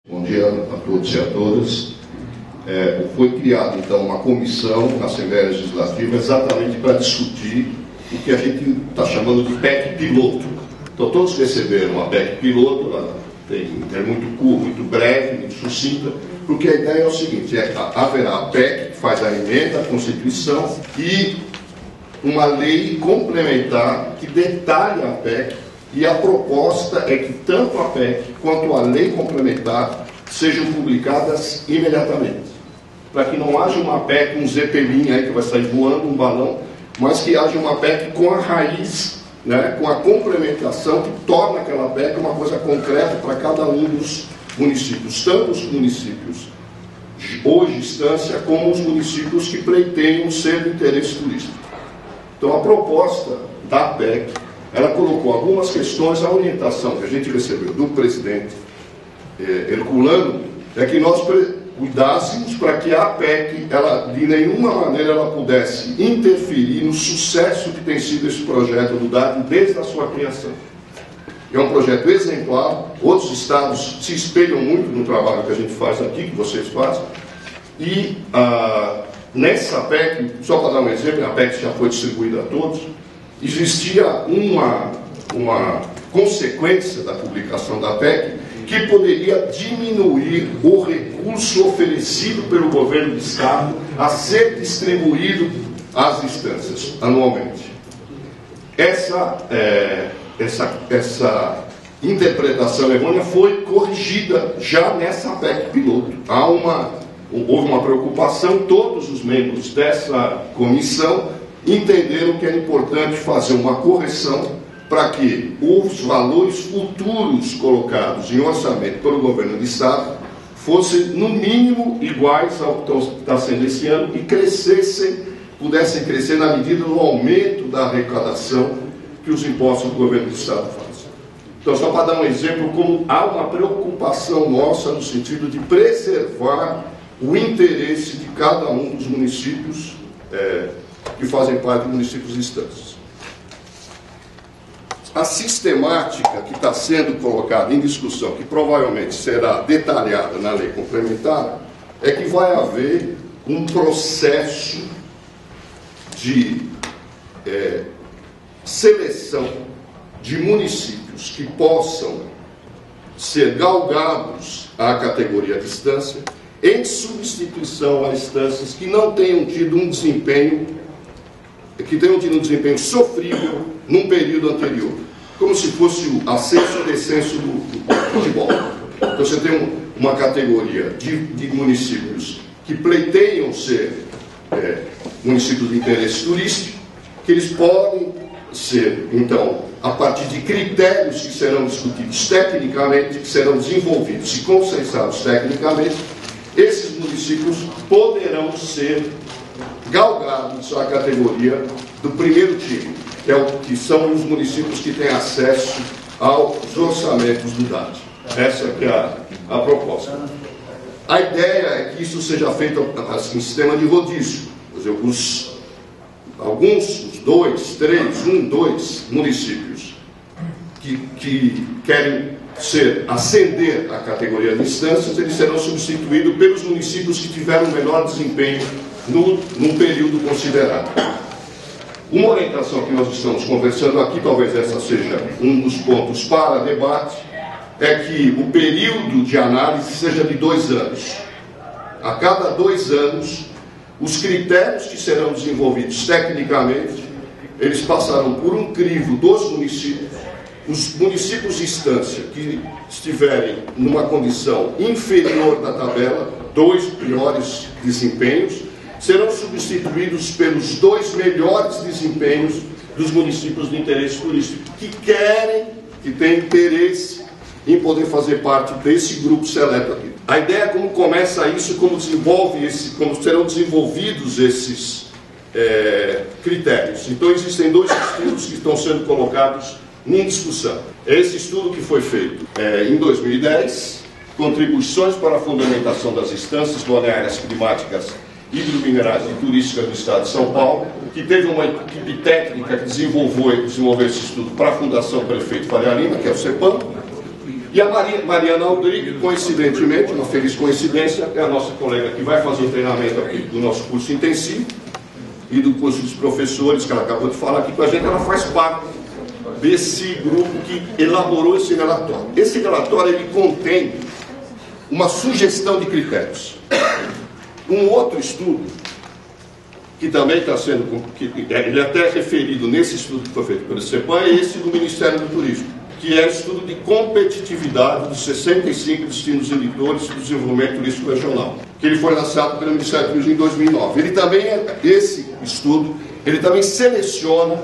Bom dia a todos e a todas. Foi criada, então, uma comissão na Assembleia Legislativa exatamente para discutir o que a gente está chamando de PEC piloto. Então, todos receberam a PEC piloto, ela é muito curta, muito breve, muito sucinta, porque a ideia é o seguinte, haverá a PEC, que faz a emenda à Constituição, e uma lei complementar que detalhe a PEC. E a proposta é que tanto a PEC quanto a lei complementar sejam publicadas imediatamente. Para que não haja uma PEC, um zeppelin aí que vai sair voando, um balão, mas que haja uma PEC com a raiz, né, com a complementação que torna aquela PEC uma coisa concreta para cada um dos municípios, tanto os municípios hoje instância, como os municípios que pleiteiam ser de interesse turístico. Então a proposta da PEC, ela colocou algumas questões, a orientação que a gente recebeu do presidente Herculano é que nós cuidássemos para que a PEC, ela, de nenhuma maneira, ela pudesse interferir no sucesso que tem sido esse projeto do DAD desde a sua criação. É um projeto exemplar, outros estados se espelham muito no trabalho que a gente faz aqui, que vocês fazem, e nessa PEC, só para dar um exemplo, a PEC já foi distribuída a todos, existia uma consequência da publicação da PEC que poderia diminuir o recurso oferecido pelo governo do Estado a ser distribuído às instâncias anualmente. Essa interpretação errônea foi corrigida já nessa PEC piloto. Houve uma preocupação, todos os membros dessa comissão entenderam que era importante fazer uma correção para que os valores futuros colocados em orçamento pelo governo do Estado fossem, no mínimo, iguais ao que está sendo esse ano e pudessem crescer na medida do aumento da arrecadação que os impostos do governo do Estado fazem. Então, só para dar um exemplo, como há uma preocupação nossa no sentido de preservar o interesse de cada um dos municípios que fazem parte de municípios instantes. A sistemática que está sendo colocada em discussão, que provavelmente será detalhada na lei complementar, é que vai haver um processo de seleção de municípios que possam ser galgados à categoria de instância, em substituição a instâncias que não tenham tido um desempenho sofrível num período anterior, como se fosse o ascenso e descenso do futebol. Então você tem uma categoria de municípios que pleiteiam ser municípios de interesse turístico, que eles podem ser, então, a partir de critérios que serão discutidos tecnicamente, que serão desenvolvidos e consensados tecnicamente, esses municípios poderão ser galgados à categoria do primeiro time, que são os municípios que têm acesso aos orçamentos do DAD. Essa é a proposta. A ideia é que isso seja feito assim, em sistema de rodízio. Quer dizer, alguns 2 municípios que querem ascender a categoria de instâncias, eles serão substituídos pelos municípios que tiveram melhor desempenho num período considerado. Uma orientação que nós estamos conversando aqui, talvez essa seja um dos pontos para debate, é que o período de análise seja de 2 anos. A cada 2 anos, os critérios que serão desenvolvidos tecnicamente, eles passarão por um crivo dos municípios. Os municípios de instância que estiverem numa condição inferior da tabela, 2 piores desempenhos, serão substituídos pelos 2 melhores desempenhos dos municípios de interesse turístico, que têm interesse em poder fazer parte desse grupo seleto aqui. A ideia é como começa isso, como serão desenvolvidos esses critérios. Então existem 2 estudos que estão sendo colocados em discussão. Esse estudo que foi feito em 2010, Contribuições para a Fundamentação das Instâncias Balneárias Climáticas, Hidrominerais e Turísticas do Estado de São Paulo, que teve uma equipe técnica que desenvolveu esse estudo para a Fundação Prefeito Faria Lima, que é o CEPAM, E a Mariana Aldrich, coincidentemente, uma feliz coincidência, é a nossa colega que vai fazer o treinamento aqui do nosso curso intensivo e do curso dos professores, que ela acabou de falar aqui com a gente. Ela faz parte desse grupo que elaborou esse relatório. Esse relatório, ele contém uma sugestão de critérios. Um outro estudo, que também está sendo, ele é até referido nesse estudo que foi feito pelo CEPAM, é esse do Ministério do Turismo, que é o estudo de competitividade dos 65 destinos indicadores do desenvolvimento turístico regional, que ele foi lançado pelo Ministério do Turismo em 2009. Ele também, esse estudo, ele também seleciona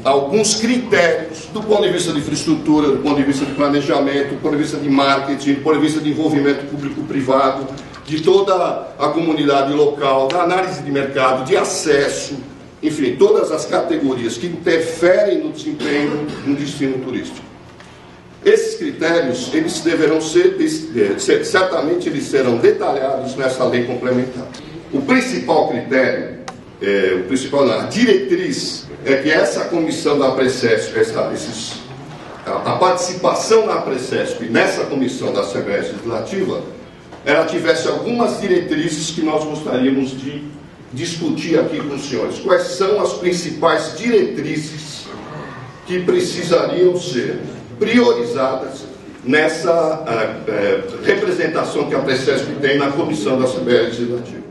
alguns critérios do ponto de vista de infraestrutura, do ponto de vista de planejamento, do ponto de vista de marketing, do ponto de vista de envolvimento público-privado, de toda a comunidade local, da análise de mercado, de acesso, enfim, todas as categorias que interferem no desempenho de um destino turístico. Esses critérios, eles deverão ser, certamente eles serão detalhados nessa lei complementar. O principal critério, a diretriz, é que essa comissão da APRECESP, a participação na APRECESP, nessa comissão da Assembleia Legislativa, ela tivesse algumas diretrizes que nós gostaríamos de discutir aqui com os senhores. Quais são as principais diretrizes que precisariam ser priorizadas nessa representação que a APRECESP tem na comissão da Assembleia Legislativa?